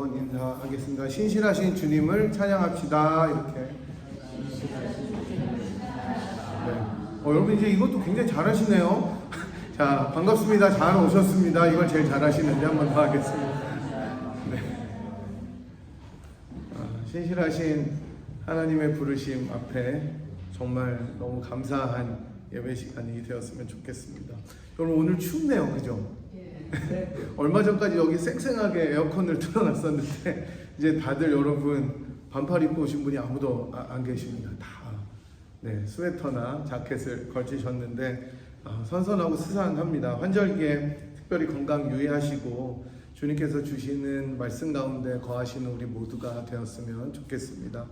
인사하겠습니다. 신실하신 주님을 찬양합시다. 이렇게. 네. 여러분 이제 이것도 굉장히 잘하시네요. 자, 반갑습니다. 잘 오셨습니다. 이걸 제일 잘하시는데 한번 더 하겠습니다. 네. 신실하신 하나님의 부르심 앞에 정말 너무 감사한 예배 시간이 되었으면 좋겠습니다. 여러분 오늘 춥네요, 그죠? 얼마 전까지 여기 쌩쌩하게 에어컨을 틀어놨었는데 이제 다들 여러분 반팔 입고 오신 분이 아무도 안 계십니다. 다 스웨터나 자켓을 걸치셨는데 선선하고 스산합니다. 환절기에 특별히 건강 유의하시고 주님께서 주시는 말씀 가운데 거하시는 우리 모두가 되었으면 좋겠습니다.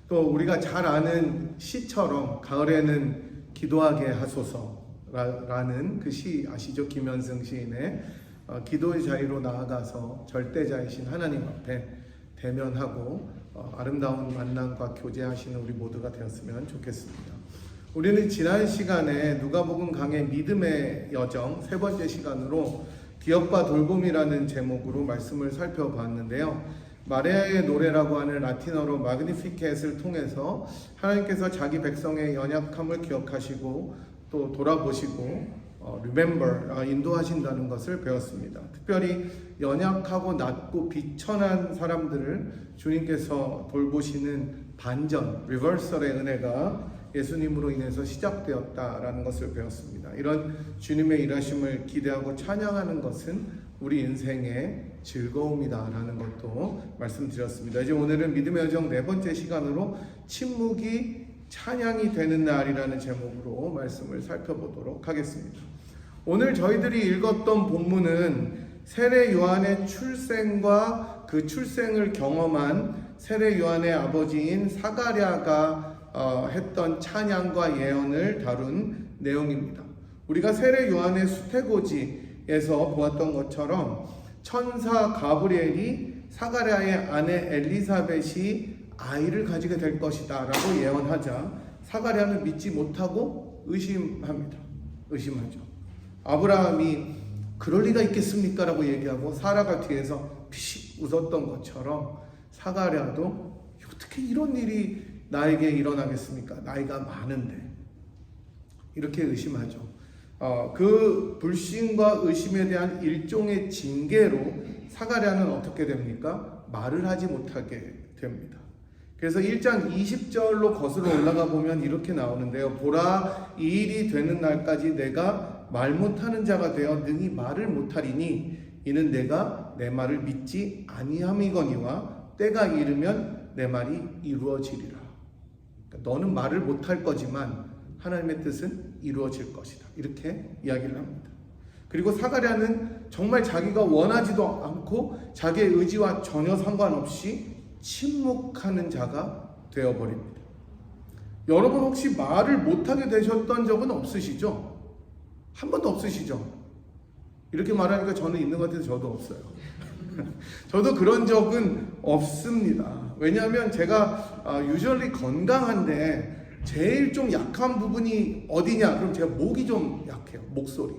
또 우리가 잘 아는 시처럼 가을에는 기도하게 하소서라는 그 시 아시죠? 김현승 시인의 기도의 자리로 나아가서 절대자이신 하나님 앞에 대면하고 아름다운 만남과 교제하시는 우리 모두가 되었으면 좋겠습니다. 우리는 지난 시간에 누가복음 강의 믿음의 여정 세 번째 시간으로 기업과 돌봄이라는 제목으로 말씀을 살펴봤는데요. 마리아의 노래라고 하는 라틴어로 마그니피켓을 통해서 하나님께서 자기 백성의 연약함을 기억하시고 또 돌아보시고 remember, 인도하신다는 것을 배웠습니다. 특별히 연약하고 낮고 비천한 사람들을 주님께서 돌보시는 반전, 리버설의 은혜가 예수님으로 인해서 시작되었다라는 것을 배웠습니다. 이런 주님의 일하심을 기대하고 찬양하는 것은 우리 인생의 즐거움이다라는 것도 말씀드렸습니다. 이제 오늘은 믿음의 여정 네 번째 시간으로 침묵이 찬양이 되는 날이라는 제목으로 말씀을 살펴보도록 하겠습니다. 오늘 저희들이 읽었던 본문은 세례 요한의 출생과 그 출생을 경험한 세례 요한의 아버지인 사가랴가 했던 찬양과 예언을 다룬 내용입니다. 우리가 세례 요한의 수태고지에서 보았던 것처럼 천사 가브리엘이 사가랴의 아내 엘리사벳이 아이를 가지게 될 것이다 라고 예언하자 사가랴는 믿지 못하고 의심하죠. 아브라함이 그럴 리가 있겠습니까? 라고 얘기하고 사라가 뒤에서 피식 웃었던 것처럼 사가랴도 어떻게 이런 일이 나에게 일어나겠습니까? 나이가 많은데. 이렇게 의심하죠. 그 불신과 의심에 대한 일종의 징계로 사가랴는 어떻게 됩니까? 말을 하지 못하게 됩니다. 그래서 1장 20절로 거슬러 올라가 보면 이렇게 나오는데요. 보라, 이 일이 되는 날까지 내가 말 못하는 자가 되어 능히 말을 못하리니 이는 내가 내 말을 믿지 아니함이거니와 때가 이르면 내 말이 이루어지리라. 그러니까 너는 말을 못할 거지만 하나님의 뜻은 이루어질 것이다. 이렇게 이야기를 합니다. 그리고 사가랴는 정말 자기가 원하지도 않고 자기의 의지와 전혀 상관없이 침묵하는 자가 되어버립니다. 여러분 혹시 말을 못하게 되셨던 적은 없으시죠? 한 번도 없으시죠? 이렇게 말하니까 저는 있는 것 같아서 저도 없어요. 저도 그런 적은 없습니다. 왜냐하면 제가 유저리 건강한데 제일 좀 약한 부분이 어디냐? 그럼 제가 목이 좀 약해요. 목소리.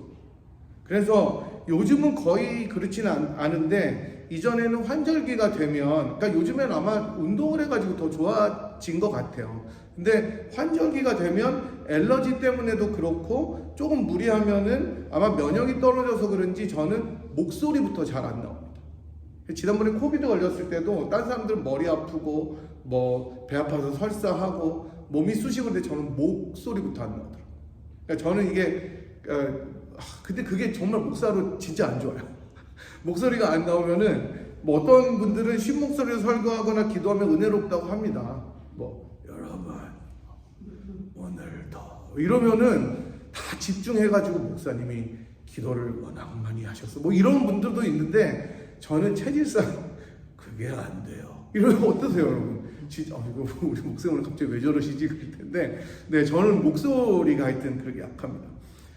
그래서 요즘은 거의 그렇지는 않은데 이전에는 환절기가 되면, 그러니까 요즘엔 아마 운동을 해가지고 더 좋아진 것 같아요. 근데 환절기가 되면 엘러지 때문에도 그렇고 조금 무리하면은 아마 면역이 떨어져서 그런지 저는 목소리부터 잘 안 나옵니다. 지난번에 코비드 걸렸을 때도 딴 사람들은 머리 아프고 뭐 배 아파서 설사하고 몸이 쑤시는데 저는 목소리부터 안 나오더라고요. 그러니까 저는 이게 근데 그게 정말 목사로 진짜 안 좋아요. 목소리가 안 나오면은 뭐 어떤 분들은 쉰 목소리로 설교하거나 기도하면 은혜롭다고 합니다. 뭐 여러분 오늘도 이러면은 다 집중해가지고 목사님이 기도를 워낙 많이 하셔서 뭐 이런 분들도 있는데 저는 체질상 그게 안 돼요. 이러면 어떠세요, 여러분? 진짜 이거 우리 목사님 오늘 갑자기 왜 저러시지 그럴 텐데, 저는 목소리가 하여튼 그렇게 약합니다.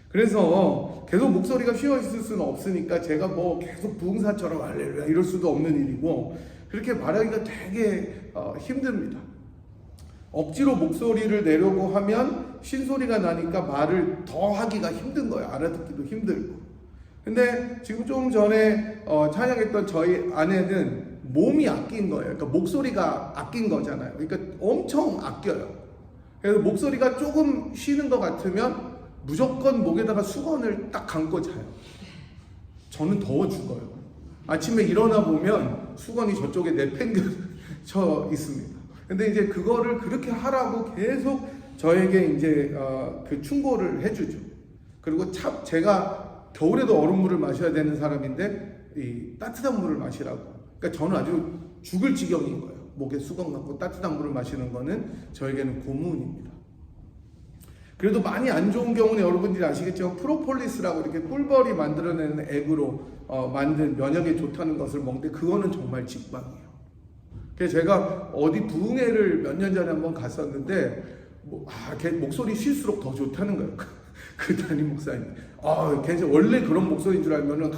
그래서 계속 목소리가 쉬어 있을 수는 없으니까 제가 뭐 계속 부흥사처럼 할렐루야 이럴 수도 없는 일이고 그렇게 말하기가 되게 힘듭니다. 억지로 목소리를 내려고 하면 쉰소리가 나니까 말을 더 하기가 힘든 거예요. 알아듣기도 힘들고. 근데 지금 좀 전에 찬양했던 저희 아내는 몸이 아낀 거예요. 그러니까 목소리가 아낀 거잖아요. 그러니까 엄청 아껴요. 그래서 목소리가 조금 쉬는 것 같으면 무조건 목에다가 수건을 딱 감고 자요. 저는 더워 죽어요. 아침에 일어나 보면 수건이 저쪽에 내팽겨쳐 있습니다. 근데 이제 그거를 그렇게 하라고 계속 저에게 이제 그 충고를 해주죠. 그리고 참 제가 겨울에도 얼음물을 마셔야 되는 사람인데 이 따뜻한 물을 마시라고. 그러니까 저는 아주 죽을 지경인 거예요. 목에 수건 감고 따뜻한 물을 마시는 거는 저에게는 고문입니다. 그래도 많이 안 좋은 경우는 여러분들이 아시겠지만 프로폴리스라고 이렇게 꿀벌이 만들어내는 액으로 만든 면역에 좋다는 것을 먹는데 그거는 정말 직방이에요. 그래서 제가 어디 부흥회를 몇 년 전에 한번 갔었는데 걔 목소리 쉴수록 더 좋다는 거예요. 그 담임 목사님. 걔 원래 그런 목소리인 줄 알면은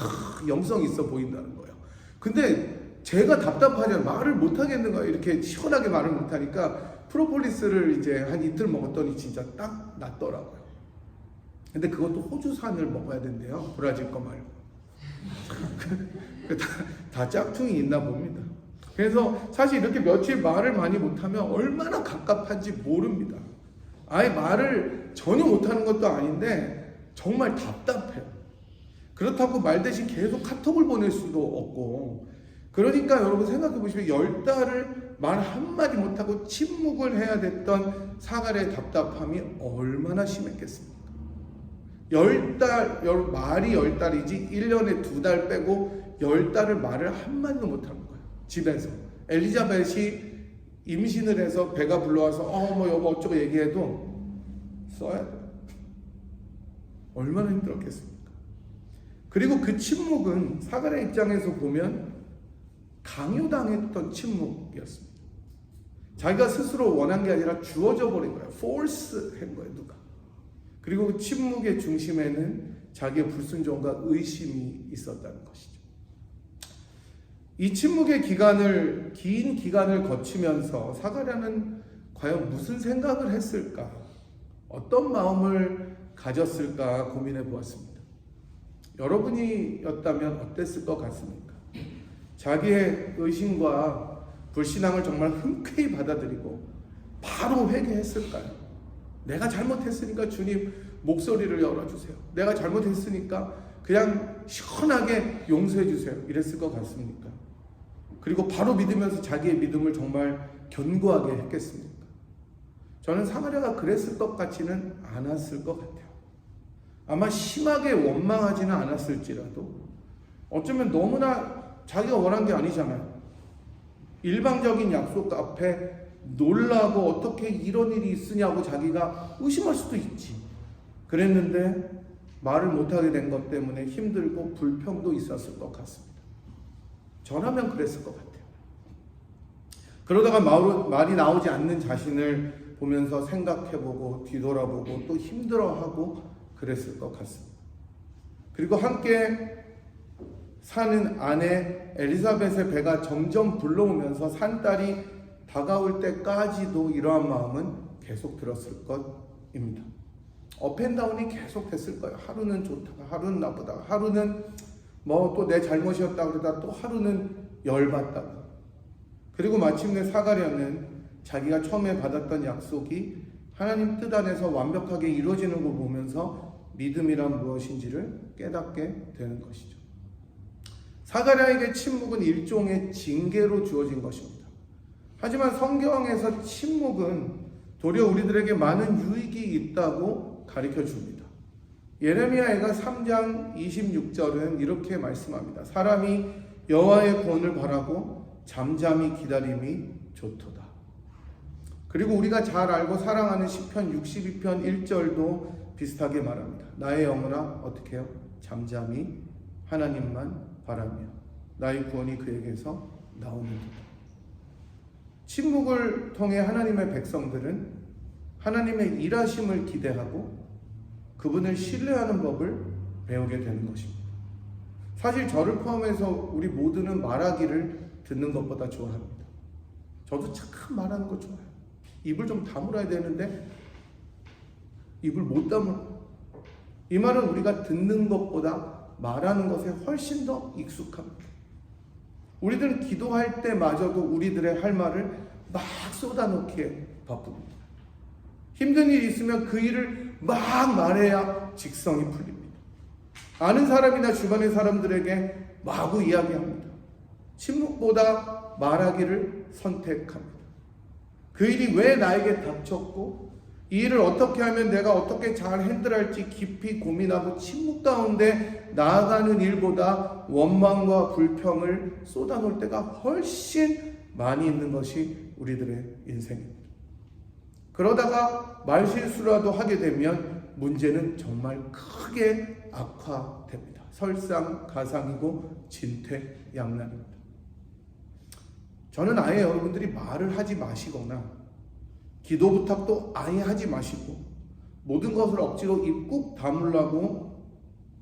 영성 있어 보인다는 거예요. 근데 제가 답답하잖아요. 말을 못 하겠는 거예요. 이렇게 시원하게 말을 못 하니까 프로폴리스를 이제 한 이틀 먹었더니 진짜 딱 낫더라고요. 근데 그것도 호주산을 먹어야 된대요. 브라질 거 말고. 다 짝퉁이 있나 봅니다. 그래서 사실 이렇게 며칠 말을 많이 못하면 얼마나 갑갑한지 모릅니다. 아예 말을 전혀 못하는 것도 아닌데 정말 답답해요. 그렇다고 말 대신 계속 카톡을 보낼 수도 없고, 그러니까 여러분 생각해 보시면 10달을 말 한마디 못하고 침묵을 해야 됐던 사가랴의 답답함이 얼마나 심했겠습니까? 10달, 말이 10달이지 1년에 2달 빼고 10달을 말을 한마디도 못하는 거예요. 집에서. 엘리자벳이 임신을 해서 배가 불러와서 뭐 여보 어쩌고 얘기해도 써야 돼요. 얼마나 힘들었겠습니까? 그리고 그 침묵은 사가랴 입장에서 보면 강요당했던 침묵이었습니다. 자기가 스스로 원한 게 아니라 주어져 버린 거예요. force 한 거예요, 누가. 그리고 그 침묵의 중심에는 자기의 불순종과 의심이 있었다는 것이죠. 이 침묵의 긴 기간을 거치면서 사가랴는 과연 무슨 생각을 했을까? 어떤 마음을 가졌을까 고민해 보았습니다. 여러분이었다면 어땠을 것 같습니까? 자기의 의심과 불신앙을 정말 흔쾌히 받아들이고 바로 회개했을까요? 내가 잘못했으니까 주님 목소리를 열어주세요. 내가 잘못했으니까 그냥 시원하게 용서해 주세요. 이랬을 것 같습니까? 그리고 바로 믿으면서 자기의 믿음을 정말 견고하게 했겠습니까? 저는 사가랴가 그랬을 것 같지는 않았을 것 같아요. 아마 심하게 원망하지는 않았을지라도 어쩌면 너무나 자기가 원한 게 아니잖아요. 일방적인 약속 앞에 놀라고 어떻게 이런 일이 있으냐고 자기가 의심할 수도 있지. 그랬는데 말을 못하게 된 것 때문에 힘들고 불평도 있었을 것 같습니다. 저라면 그랬을 것 같아요. 그러다가 말이 나오지 않는 자신을 보면서 생각해보고 뒤돌아보고 또 힘들어하고 그랬을 것 같습니다. 그리고 함께 사는 아내 엘리사벳의 배가 점점 불러오면서 산딸이 다가올 때까지도 이러한 마음은 계속 들었을 것입니다. 업앤다운이 계속 됐을 거예요. 하루는 좋다가 하루는 나쁘다가 하루는 뭐 또 내 잘못이었다 그러다 또 하루는 열받다가, 그리고 마침내 사가랴는 자기가 처음에 받았던 약속이 하나님 뜻 안에서 완벽하게 이루어지는 걸 보면서 믿음이란 무엇인지를 깨닫게 되는 것이죠. 사가랴에게 침묵은 일종의 징계로 주어진 것입니다. 하지만 성경에서 침묵은 도리어 우리들에게 많은 유익이 있다고 가르쳐 줍니다. 예레미야가 3장 26절은 이렇게 말씀합니다. 사람이 여호와의 구원을 바라고 잠잠히 기다림이 좋도다. 그리고 우리가 잘 알고 사랑하는 시편 62편 1절도 비슷하게 말합니다. 나의 영혼아 어떻게 해요? 잠잠히 하나님만 바라며 나의 구원이 그에게서 나오는도다. 침묵을 통해 하나님의 백성들은 하나님의 일하심을 기대하고 그분을 신뢰하는 법을 배우게 되는 것입니다. 사실 저를 포함해서 우리 모두는 말하기를 듣는 것보다 좋아합니다. 저도 참 말하는 거 좋아해요. 입을 좀 다물어야 되는데 입을 못 다물어요. 이 말은 우리가 듣는 것보다 말하는 것에 훨씬 더 익숙합니다. 우리들은 기도할 때마저도 우리들의 할 말을 막 쏟아놓기에 바쁩니다. 힘든 일이 있으면 그 일을 막 말해야 직성이 풀립니다. 아는 사람이나 주변의 사람들에게 마구 이야기합니다. 침묵보다 말하기를 선택합니다. 그 일이 왜 나에게 닥쳤고 이 일을 어떻게 하면 내가 어떻게 잘 핸들할지 깊이 고민하고 침묵 가운데 나아가는 일보다 원망과 불평을 쏟아놓을 때가 훨씬 많이 있는 것이 우리들의 인생입니다. 그러다가 말실수라도 하게 되면 문제는 정말 크게 악화됩니다. 설상가상이고 진퇴양난입니다. 저는 아예 여러분들이 말을 하지 마시거나 기도 부탁도 아예 하지 마시고 모든 것을 억지로 입 꾹 다물라고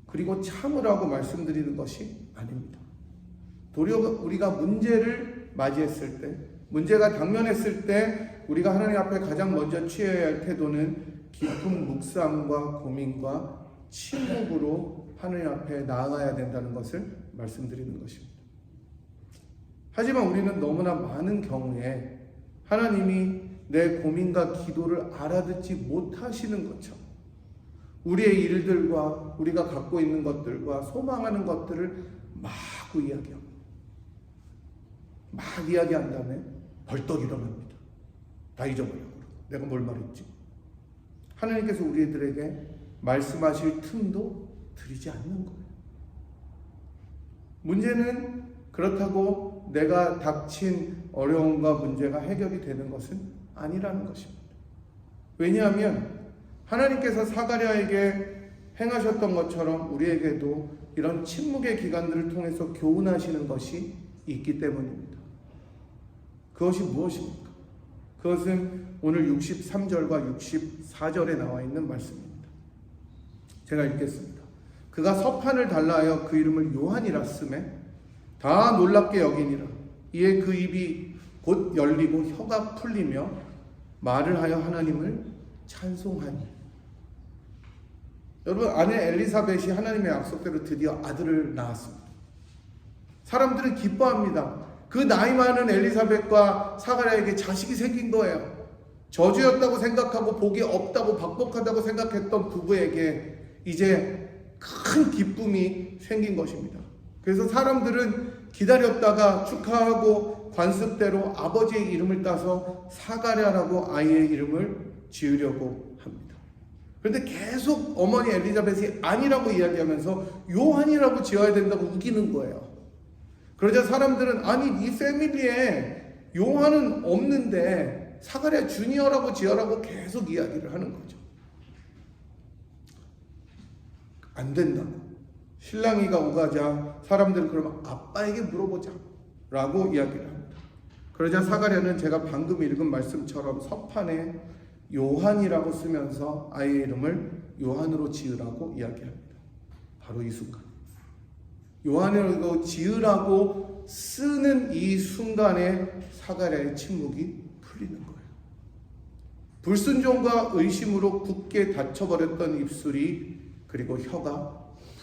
그리고 참으라고 말씀드리는 것이 아닙니다. 도리어 우리가 문제를 맞이했을 때, 문제가 당면했을 때 우리가 하나님 앞에 가장 먼저 취해야 할 태도는 깊은 묵상과 고민과 침묵으로 하나님 앞에 나아가야 된다는 것을 말씀드리는 것입니다. 하지만 우리는 너무나 많은 경우에 하나님이 내 고민과 기도를 알아듣지 못하시는 것처럼 우리의 일들과 우리가 갖고 있는 것들과 소망하는 것들을 마구 이야기합니다. 막 이야기한 다음에 벌떡 일어납니다. 다 잊어버려요. 내가 뭘 말했지? 하나님께서 우리들에게 말씀하실 틈도 드리지 않는 거예요. 문제는 그렇다고 내가 닥친 어려움과 문제가 해결이 되는 것은 아니라는 것입니다. 왜냐하면 하나님께서 사가랴에게 행하셨던 것처럼 우리에게도 이런 침묵의 기간들을 통해서 교훈하시는 것이 있기 때문입니다. 그것이 무엇입니까? 그것은 오늘 63절과 64절에 나와 있는 말씀입니다. 제가 읽겠습니다. 그가 서판을 달라하여 그 이름을 요한이라 쓰매 다 놀랍게 여기니라. 이에 그 입이 곧 열리고 혀가 풀리며 말을 하여 하나님을 찬송하니. 여러분, 아내 엘리사벳이 하나님의 약속대로 드디어 아들을 낳았습니다. 사람들은 기뻐합니다. 그 나이 많은 엘리사벳과 사가랴에게 자식이 생긴 거예요. 저주였다고 생각하고 복이 없다고 박복하다고 생각했던 부부에게 이제 큰 기쁨이 생긴 것입니다. 그래서 사람들은 기다렸다가 축하하고 관습대로 아버지의 이름을 따서 사가랴라고 아이의 이름을 지으려고 합니다. 그런데 계속 어머니 엘리자벳이 아니라고 이야기하면서 요한이라고 지어야 된다고 우기는 거예요. 그러자 사람들은 아니 이 패밀리에 요한은 없는데 사가랴 주니어라고 지어라고 계속 이야기를 하는 거죠. 안 된다고. 신랑이가 오가자 사람들은 그러면 아빠에게 물어보자 라고 이야기를 합니다. 그러자 사가랴는 제가 방금 읽은 말씀처럼 서판에 요한이라고 쓰면서 아이의 이름을 요한으로 지으라고 이야기합니다. 바로 이 순간 요한으로 지으라고 쓰는 이 순간에 사가랴의 침묵이 풀리는 거예요. 불순종과 의심으로 굳게 닫혀버렸던 입술이 그리고 혀가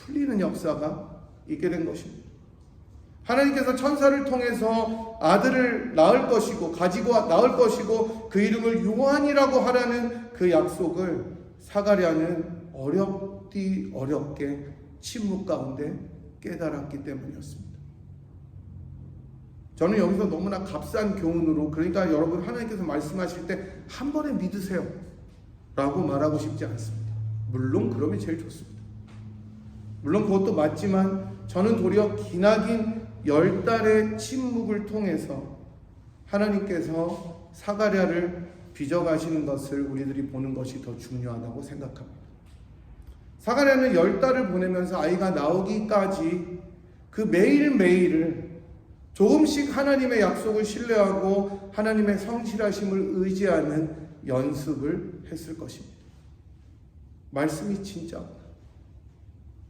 풀리는 역사가 있게 된 것입니다. 하나님께서 천사를 통해서 아들을 낳을 것이고 가지고 낳을 것이고 그 이름을 요한이라고 하라는 그 약속을 사가랴는 어렵게 침묵 가운데 깨달았기 때문이었습니다. 저는 여기서 너무나 값싼 교훈으로, 그러니까 여러분 하나님께서 말씀하실 때 한 번에 믿으세요 라고 말하고 싶지 않습니다. 물론 그러면 제일 좋습니다. 물론 그것도 맞지만 저는 도리어 기나긴 10달의 침묵을 통해서 하나님께서 사가랴를 빚어가시는 것을 우리들이 보는 것이 더 중요하다고 생각합니다. 사가랴는 10달을 보내면서 아이가 나오기까지 그 매일매일을 조금씩 하나님의 약속을 신뢰하고 하나님의 성실하심을 의지하는 연습을 했을 것입니다. 말씀이 진짜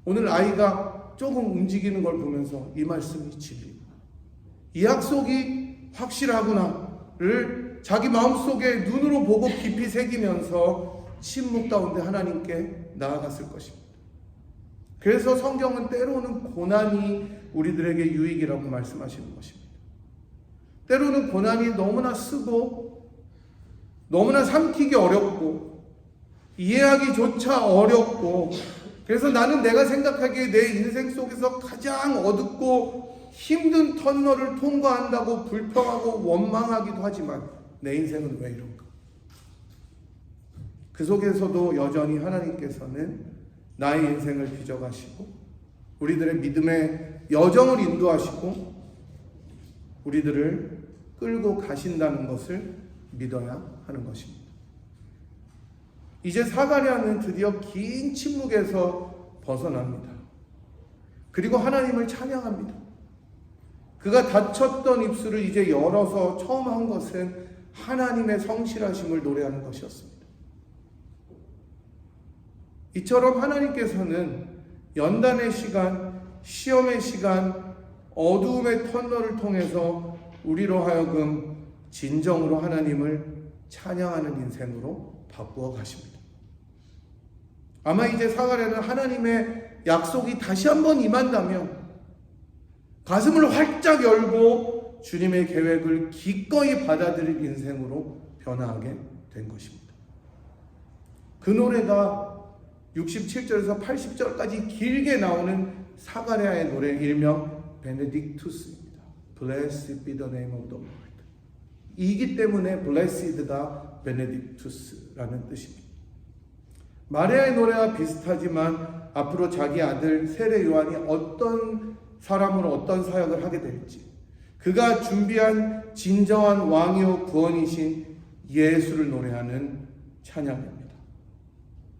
오늘 아이가 조금 움직이는 걸 보면서 이 말씀이 진리구나, 이 약속이 확실하구나를 자기 마음속에 눈으로 보고 깊이 새기면서 침묵 가운데 하나님께 나아갔을 것입니다. 그래서 성경은 때로는 고난이 우리들에게 유익이라고 말씀하시는 것입니다. 때로는 고난이 너무나 쓰고 너무나 삼키기 어렵고 이해하기조차 어렵고, 그래서 나는 내가 생각하기에 내 인생 속에서 가장 어둡고 힘든 터널을 통과한다고 불평하고 원망하기도 하지만 내 인생은 왜 이런가? 그 속에서도 여전히 하나님께서는 나의 인생을 빚어가시고 우리들의 믿음의 여정을 인도하시고 우리들을 끌고 가신다는 것을 믿어야 하는 것입니다. 이제 사가랴는 드디어 긴 침묵에서 벗어납니다. 그리고 하나님을 찬양합니다. 그가 닫혔던 입술을 이제 열어서 처음 한 것은 하나님의 성실하심을 노래하는 것이었습니다. 이처럼 하나님께서는 연단의 시간, 시험의 시간, 어두움의 터널을 통해서 우리로 하여금 진정으로 하나님을 찬양하는 인생으로 바꾸어 가십니다. 아마 이제 사가랴는 하나님의 약속이 다시 한번 임한다면 가슴을 활짝 열고 주님의 계획을 기꺼이 받아들일 인생으로 변화하게 된 것입니다. 그 노래가 67절에서 80절까지 길게 나오는 사가랴의 노래, 일명 베네딕투스입니다. Blessed be the name of the Lord. 이기 때문에 Blessed가 베네딕투스라는 뜻입니다. 마리아의 노래와 비슷하지만 앞으로 자기 아들 세례 요한이 어떤 사람으로 어떤 사역을 하게 될지, 그가 준비한 진정한 왕이요 구원이신 예수를 노래하는 찬양입니다.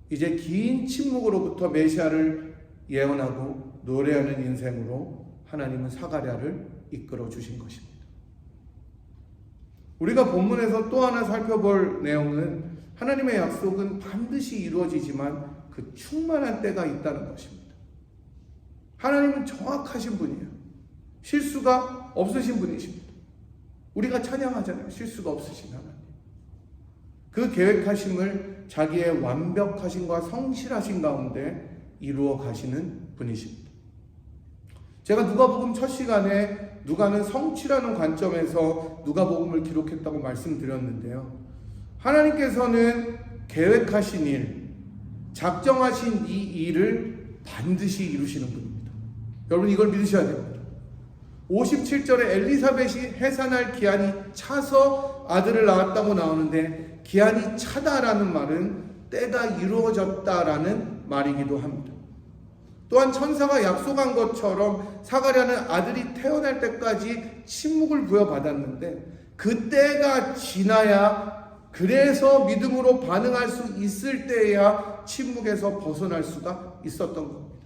이제 긴 침묵으로부터 메시아를 예언하고 노래하는 인생으로 하나님은 사가랴를 이끌어 주신 것입니다. 우리가 본문에서 또 하나 살펴볼 내용은 하나님의 약속은 반드시 이루어지지만 그 충만한 때가 있다는 것입니다. 하나님은 정확하신 분이에요. 실수가 없으신 분이십니다. 우리가 찬양하잖아요. 실수가 없으신 하나님. 그 계획하심을 자기의 완벽하심과 성실하신 가운데 이루어 가시는 분이십니다. 제가 누가복음 첫 시간에 누가는 성취라는 관점에서 누가복음을 기록했다고 말씀드렸는데요. 하나님께서는 계획하신 일, 작정하신 이 일을 반드시 이루시는 분입니다. 여러분 이걸 믿으셔야 됩니다. 57절에 엘리사벳이 해산할 기한이 차서 아들을 낳았다고 나오는데 기한이 차다라는 말은 때가 이루어졌다라는 말이기도 합니다. 또한 천사가 약속한 것처럼 사가랴는 아들이 태어날 때까지 침묵을 부여받았는데 그 때가 지나야, 그래서 믿음으로 반응할 수 있을 때야 침묵에서 벗어날 수가 있었던 겁니다.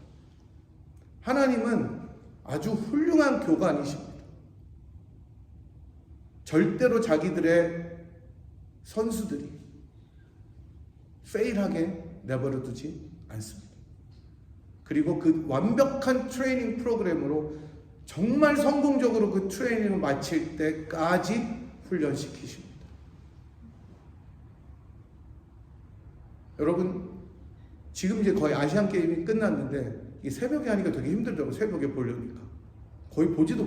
하나님은 아주 훌륭한 교관이십니다. 절대로 자기들의 선수들이 페일하게 내버려 두지 않습니다. 그리고 그 완벽한 트레이닝 프로그램으로 정말 성공적으로 그 트레이닝을 마칠 때까지 훈련시키십니다. 여러분 지금 이제 거의 아시안 게임이 끝났는데 이 새벽에 하니까 되게 힘들더라고요. 새벽에 보려니까 거의 보지도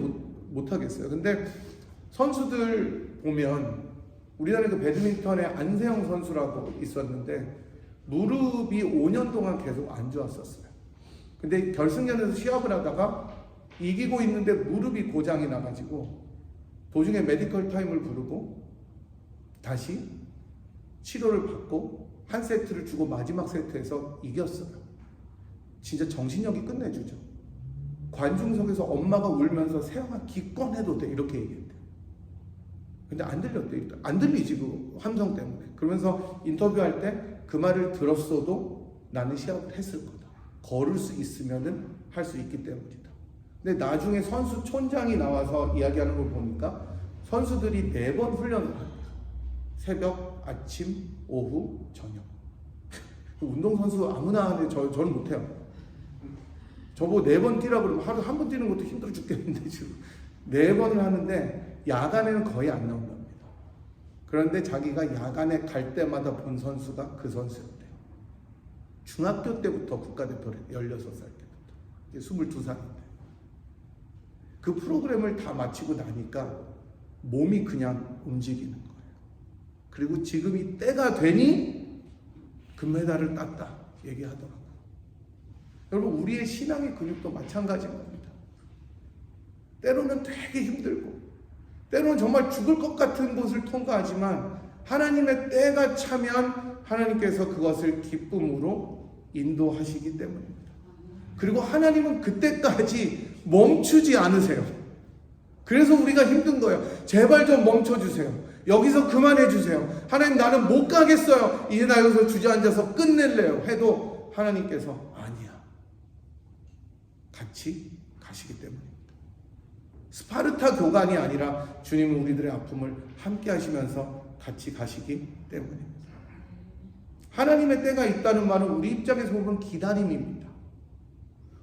못하겠어요. 근데 선수들 보면 우리나라 그 배드민턴의 안세영 선수라고 있었는데 무릎이 5년 동안 계속 안 좋았었어요. 근데 결승전에서 시합을 하다가 이기고 있는데 무릎이 고장이 나가지고 도중에 메디컬 타임을 부르고 다시 치료를 받고 한 세트를 주고 마지막 세트에서 이겼어요. 진짜 정신력이 끝내주죠. 관중석에서 엄마가 울면서 세영아 기권해도 돼 이렇게 얘기했대요. 근데 안 들렸대. 안 들리지 그 함성 때문에. 그러면서 인터뷰할 때 그 말을 들었어도 나는 시합을 했을 거다. 걸을 수 있으면은 할 수 있기 때문이다. 근데 나중에 선수 촌장이 나와서 이야기하는 걸 보니까 선수들이 4번 훈련을 합니다. 새벽, 아침, 오후, 저녁. 운동선수 아무나 하는데 저는 못해요. 저보고 4번 뛰라고 그러면 하루 한 번 뛰는 것도 힘들어 죽겠는데 지금 4번을 하는데 야간에는 거의 안 나온답니다. 그런데 자기가 야간에 갈 때마다 본 선수가 그 선수였대요. 중학교 때부터 국가대표를 16살 때부터. 이제 22살인데. 그 프로그램을 다 마치고 나니까 몸이 그냥 움직이는 거예요. 그리고 지금이 때가 되니 금메달을 땄다 얘기하더라고요. 여러분, 우리의 신앙의 근육도 마찬가지인 겁니다. 때로는 되게 힘들고 때로는 정말 죽을 것 같은 곳을 통과하지만 하나님의 때가 차면 하나님께서 그것을 기쁨으로 인도하시기 때문입니다. 그리고 하나님은 그때까지 멈추지 않으세요. 그래서 우리가 힘든 거예요. 제발 좀 멈춰주세요. 여기서 그만해주세요. 하나님, 나는 못 가겠어요. 이제 나 여기서 주저앉아서 끝낼래요. 해도 하나님께서 아니야. 같이 가시기 때문입니다. 스파르타 교관이 아니라 주님은 우리들의 아픔을 함께 하시면서 같이 가시기 때문입니다. 하나님의 때가 있다는 말은 우리 입장에서 보면 기다림입니다.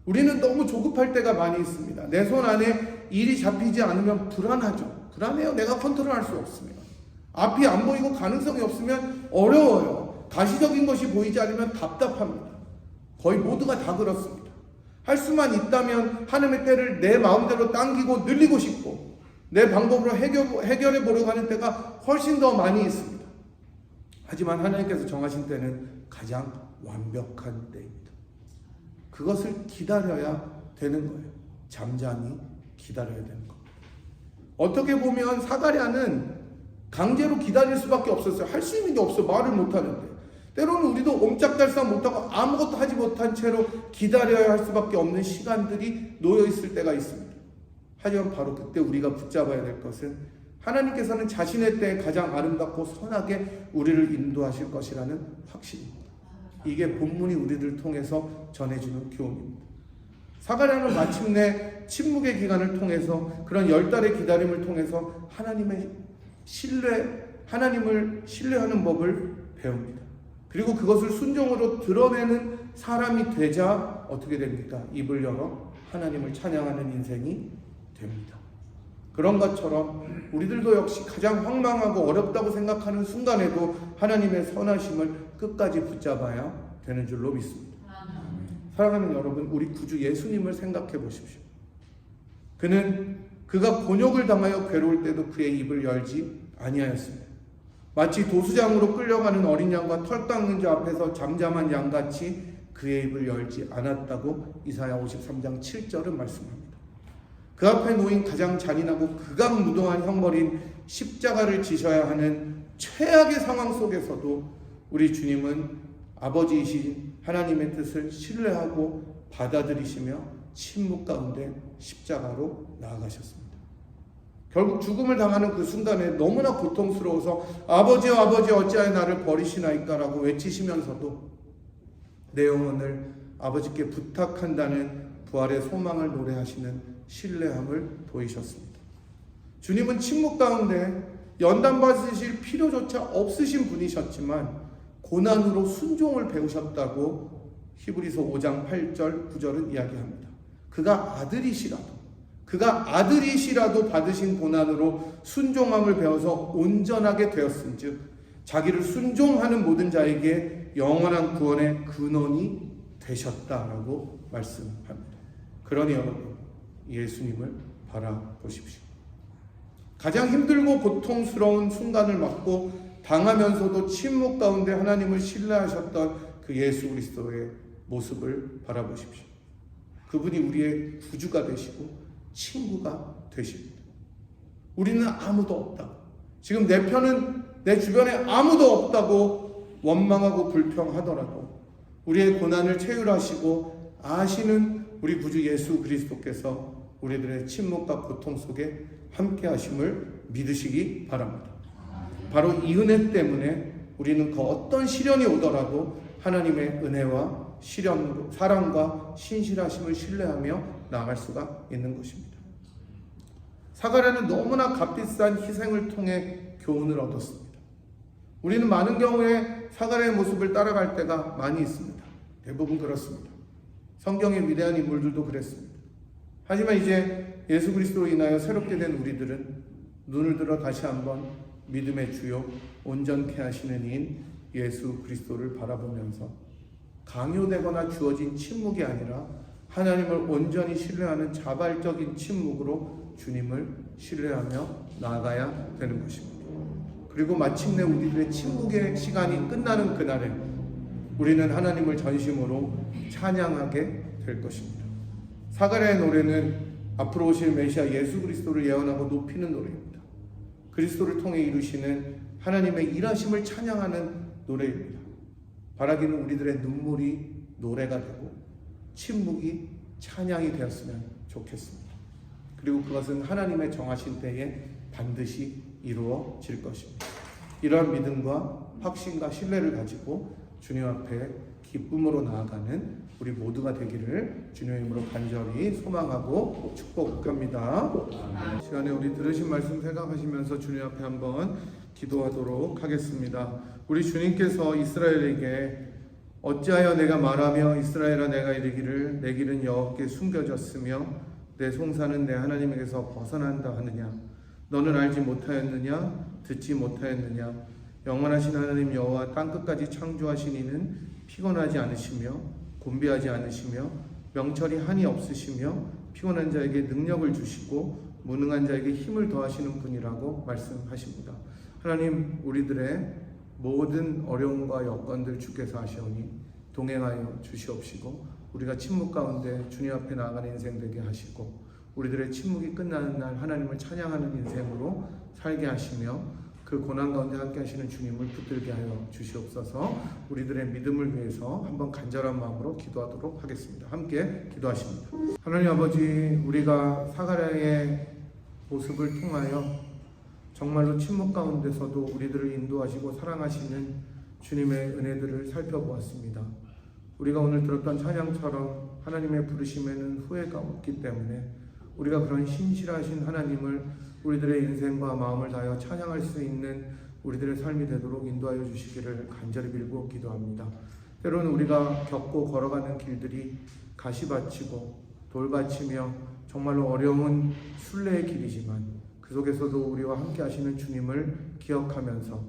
우리는 너무 조급할 때가 많이 있습니다. 내 손 안에 일이 잡히지 않으면 불안하죠. 불안해요. 내가 컨트롤할 수 없으면. 앞이 안 보이고 가능성이 없으면 어려워요. 가시적인 것이 보이지 않으면 답답합니다. 거의 모두가 다 그렇습니다. 할 수만 있다면 하나님의 때를 내 마음대로 당기고 늘리고 싶고 내 방법으로 해결해 보려고 하는 때가 훨씬 더 많이 있습니다. 하지만 하나님께서 정하신 때는 가장 완벽한 때입니다. 그것을 기다려야 되는 거예요. 잠잠히 기다려야 되는 겁니다. 어떻게 보면 사가랴는 강제로 기다릴 수밖에 없었어요. 할 수 있는 게 없어. 말을 못하는데. 때로는 우리도 옴짝달싹 못하고 아무것도 하지 못한 채로 기다려야 할 수밖에 없는 시간들이 놓여있을 때가 있습니다. 하지만 바로 그때 우리가 붙잡아야 될 것은 하나님께서는 자신의 때에 가장 아름답고 선하게 우리를 인도하실 것이라는 확신입니다. 이게 본문이 우리를 통해서 전해주는 교훈입니다. 사가랴는 마침내 침묵의 기간을 통해서 그런 10달의 기다림을 통해서 하나님을 신뢰하는 법을 배웁니다. 그리고 그것을 순종으로 드러내는 사람이 되자 어떻게 됩니까? 입을 열어 하나님을 찬양하는 인생이 됩니다. 그런 것처럼 우리들도 역시 가장 황망하고 어렵다고 생각하는 순간에도 하나님의 선하심을 끝까지 붙잡아야 되는 줄로 믿습니다. 사랑하는 여러분, 우리 구주 예수님을 생각해 보십시오. 그가 곤욕을 당하여 괴로울 때도 그의 입을 열지 아니하였습니다. 마치 도수장으로 끌려가는 어린 양과 털 깎는 자 앞에서 잠잠한 양같이 그의 입을 열지 않았다고 이사야 53장 7절은 말씀합니다. 그 앞에 놓인 가장 잔인하고 극악무도한 형벌인 십자가를 지셔야 하는 최악의 상황 속에서도 우리 주님은 아버지이신 하나님의 뜻을 신뢰하고 받아들이시며 침묵 가운데 십자가로 나아가셨습니다. 결국 죽음을 당하는 그 순간에 너무나 고통스러워서 아버지여 아버지 어찌하여 나를 버리시나이까라고 외치시면서도 내 영혼을 아버지께 부탁한다는 부활의 소망을 노래하시는 신뢰함을 보이셨습니다. 주님은 침묵 가운데 연단받으실 필요조차 없으신 분이셨지만 고난으로 순종을 배우셨다고 히브리서 5장 8절 9절은 이야기합니다. 그가 아들이시라도 받으신 고난으로 순종함을 배워서 온전하게 되었은즉 자기를 순종하는 모든 자에게 영원한 구원의 근원이 되셨다라고 말씀합니다. 그러니 여러분, 예수님을 바라보십시오. 가장 힘들고 고통스러운 순간을 맞고 당하면서도 침묵 가운데 하나님을 신뢰하셨던 그 예수 그리스도의 모습을 바라보십시오. 그분이 우리의 구주가 되시고 친구가 되십니다. 우리는 아무도 없다고, 지금 내 편은 내 주변에 아무도 없다고 원망하고 불평하더라도 우리의 고난을 체휼하시고 아시는 우리 구주 예수 그리스도께서 우리들의 침묵과 고통 속에 함께 하심을 믿으시기 바랍니다. 바로 이 은혜 때문에 우리는 그 어떤 시련이 오더라도 하나님의 은혜와 시련으로 사랑과 신실하심을 신뢰하며 나아갈 수가 있는 것입니다. 사가랴는 너무나 값비싼 희생을 통해 교훈을 얻었습니다. 우리는 많은 경우에 사가랴의 모습을 따라갈 때가 많이 있습니다. 대부분 그렇습니다. 성경의 위대한 인물들도 그랬습니다. 하지만 이제 예수 그리스도로 인하여 새롭게 된 우리들은 눈을 들어 다시 한번 믿음의 주요 온전케 하시는 이인 예수 그리스도를 바라보면서 강요되거나 주어진 침묵이 아니라 하나님을 온전히 신뢰하는 자발적인 침묵으로 주님을 신뢰하며 나아가야 되는 것입니다. 그리고 마침내 우리들의 침묵의 시간이 끝나는 그날에 우리는 하나님을 전심으로 찬양하게 될 것입니다. 사가랴의 노래는 앞으로 오실 메시아 예수 그리스도를 예언하고 높이는 노래입니다. 그리스도를 통해 이루시는 하나님의 일하심을 찬양하는 노래입니다. 바라기는 우리들의 눈물이 노래가 되고 침묵이 찬양이 되었으면 좋겠습니다. 그리고 그것은 하나님의 정하신 때에 반드시 이루어질 것입니다. 이러한 믿음과 확신과 신뢰를 가지고 주님 앞에 기쁨으로 나아가는 우리 모두가 되기를 주님의 이름으로 간절히 소망하고 축복합니다. 시간에 우리 들으신 말씀 생각하시면서 주님 앞에 한번 기도하도록 하겠습니다. 우리 주님께서 이스라엘에게 어찌하여 내가 말하며 이스라엘아 내가 이르기를 내 길은 여호와께 숨겨졌으며 내 송사는 내 하나님에게서 벗어난다 하느냐. 너는 알지 못하였느냐 듣지 못하였느냐. 영원하신 하나님 여호와 땅끝까지 창조하신 이는 피곤하지 않으시며 곤비하지 않으시며 명철이 한이 없으시며 피곤한 자에게 능력을 주시고 무능한 자에게 힘을 더하시는 분이라고 말씀하십니다. 하나님, 우리들의 모든 어려움과 여건들 주께서 아시오니 동행하여 주시옵시고 우리가 침묵 가운데 주님 앞에 나아가는 인생 되게 하시고 우리들의 침묵이 끝나는 날 하나님을 찬양하는 인생으로 살게 하시며 그 고난 가운데 함께 하시는 주님을 붙들게 하여 주시옵소서. 우리들의 믿음을 위해서 한번 간절한 마음으로 기도하도록 하겠습니다. 함께 기도하십니다. 하나님 아버지, 우리가 사가랴의 모습을 통하여 정말로 침묵 가운데서도 우리들을 인도하시고 사랑하시는 주님의 은혜들을 살펴보았습니다. 우리가 오늘 들었던 찬양처럼 하나님의 부르심에는 후회가 없기 때문에 우리가 그런 신실하신 하나님을 우리들의 인생과 마음을 다하여 찬양할 수 있는 우리들의 삶이 되도록 인도하여 주시기를 간절히 빌고 기도합니다. 때로는 우리가 겪고 걸어가는 길들이 가시밭이고 돌밭이며 정말로 어려운 순례의 길이지만 그 속에서도 우리와 함께 하시는 주님을 기억하면서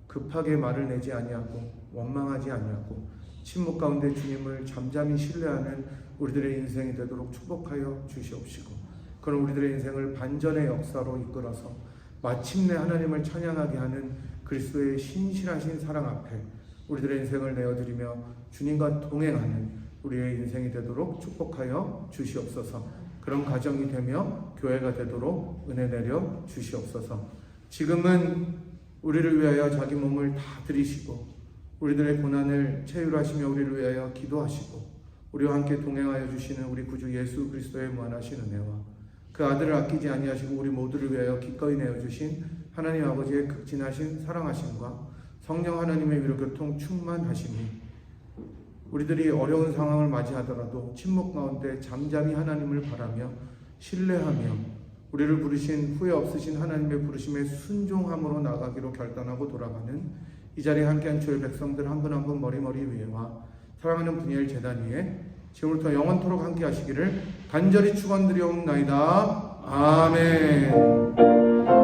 급하게 말을 내지 아니하고 원망하지 아니하고 침묵 가운데 주님을 잠잠히 신뢰하는 우리들의 인생이 되도록 축복하여 주시옵시고 그런 우리들의 인생을 반전의 역사로 이끌어서 마침내 하나님을 찬양하게 하는 그리스도의 신실하신 사랑 앞에 우리들의 인생을 내어드리며 주님과 동행하는 우리의 인생이 되도록 축복하여 주시옵소서. 그런 가정이 되며 교회가 되도록 은혜 내려 주시옵소서. 지금은 우리를 위하여 자기 몸을 다 드리시고 우리들의 고난을 체휼하시며 우리를 위하여 기도하시고 우리와 함께 동행하여 주시는 우리 구주 예수 그리스도의 무한하신 은혜와 그 아들을 아끼지 아니하시고 우리 모두를 위하여 기꺼이 내어주신 하나님 아버지의 극진하신 사랑하심과 성령 하나님의 위로 교통 충만하심이 우리들이 어려운 상황을 맞이하더라도 침묵 가운데 잠잠히 하나님을 바라며 신뢰하며 우리를 부르신 후회 없으신 하나님의 부르심에 순종함으로 나가기로 결단하고 돌아가는 이 자리에 함께한 주의 백성들 한 분 한 분 머리머리 위에와 사랑하는 분야의 재단 위에 지금부터 영원토록 함께 하시기를 간절히 축원드리옵나이다. 아멘.